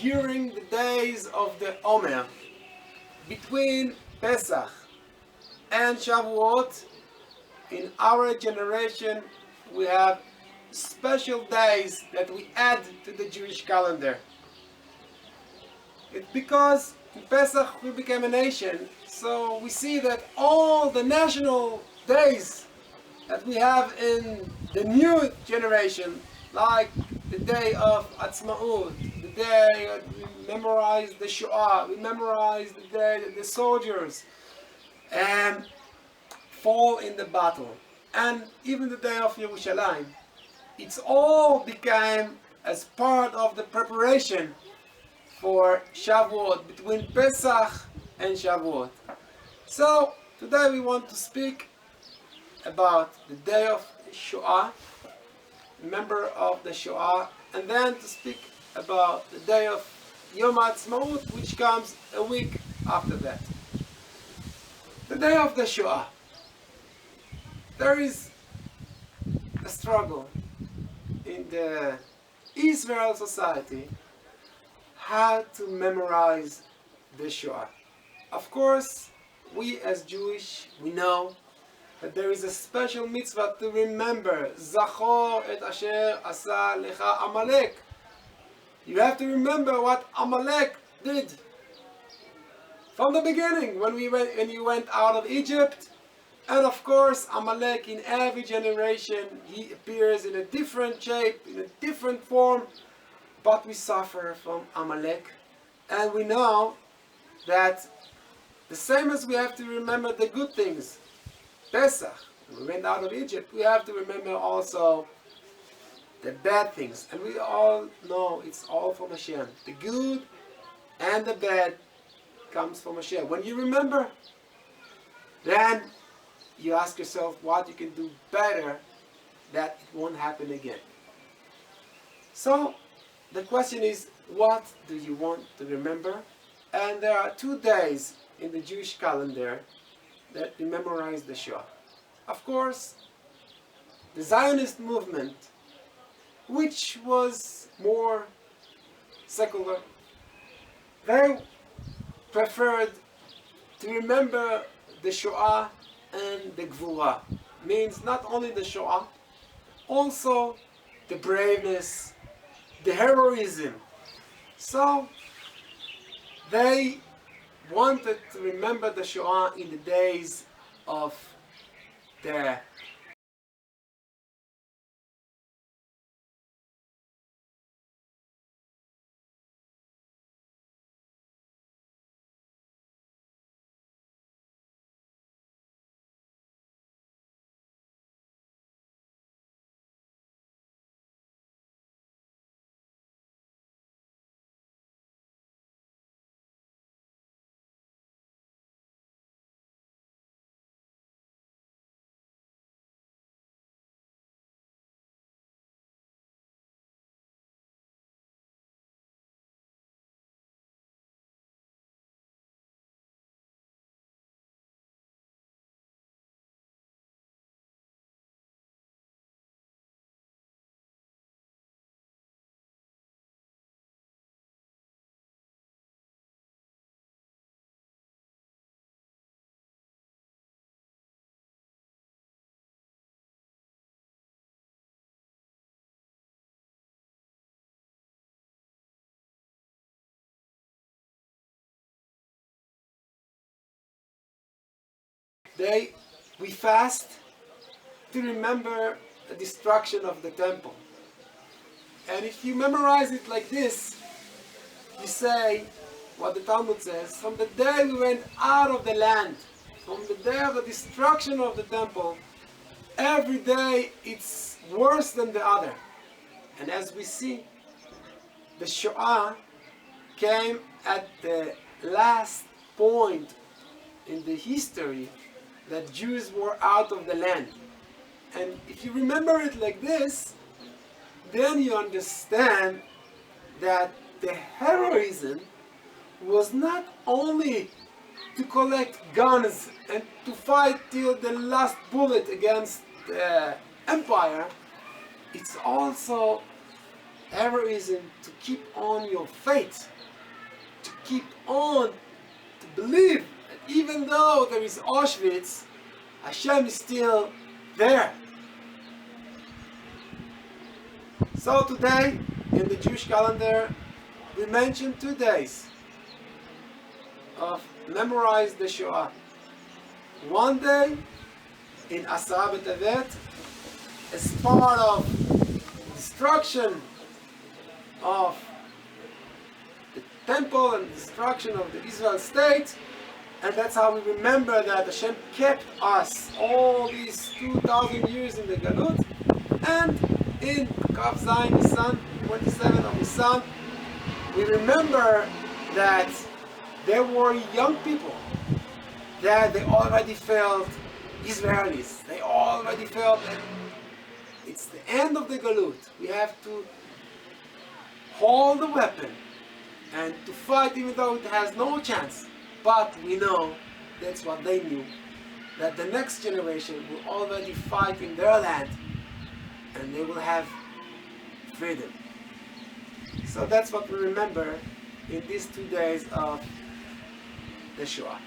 during the days of the Omer, between Pesach and Shavuot, in our generation we have special days that we add to the Jewish calendar. It's because in Pesach we became a nation, so we see that all the national days that we have in the new generation, like the day of Atzmaut, the day that we memorize the Shoah, we memorize the day that the soldiers fall in the battle, and even the day of Yerushalayim, it's all became as part of the preparation for Shavuot, between Pesach and Shavuot. So today we want to speak about the day of Shoah, member of the Shoah, and then to speak about the day of Yom HaShoah, which comes a week after that. The day of the Shoah. There is a struggle in the Israel society how to memorize the Shoah. Of course, we as Jewish, we know that there is a special mitzvah to remember. Zachor et asher asa lecha Amalek. You have to remember what Amalek did from the beginning, when you went out of Egypt. And of course, Amalek, in every generation, he appears in a different shape, in a different form, but we suffer from Amalek. And we know that the same as we have to remember the good things, Pesach, when we went out of Egypt, we have to remember also the bad things. And we all know it's all from Hashem. The good and the bad comes from Hashem. When you remember, then you ask yourself what you can do better that it won't happen again. So the question is, what do you want to remember? And there are 2 days in the Jewish calendar that we memorize the Shoah. Of course, the Zionist movement, which was more secular, they preferred to remember the Shoah and the Gvura. Means not only the Shoah, also the braveness, the heroism. So they wanted to remember the Shoah in the days of the we fast to remember the destruction of the temple. And if you memorize it like this, you say what the Talmud says, from the day we went out of the land, from the day of the destruction of the temple, every day it's worse than the other. And as we see, the Shoah came at the last point in the history that Jews were out of the land. And if you remember it like this, then you understand that the heroism was not only to collect guns and to fight till the last bullet against the empire, it's also heroism to keep on your faith, to keep on to believe that even though there is Auschwitz, Hashem is still there. So today, in the Jewish calendar, we mention 2 days of memorize the Shoah. One day in Asar B'Tevet, as part of destruction of the temple and destruction of the Israel state, and that's how we remember that Hashem kept us all these 2,000 years in the Galut. And in Kav Zayin Nisan, 27 of Nisan, we remember that there were young people that they already felt Israelis. They already felt that it's the end of the Galut. We have to hold the weapon and to fight even though it has no chance. But we know, that's what they knew, that the next generation will already fight in their land and they will have freedom. So that's what we remember in these 2 days of the Shoah.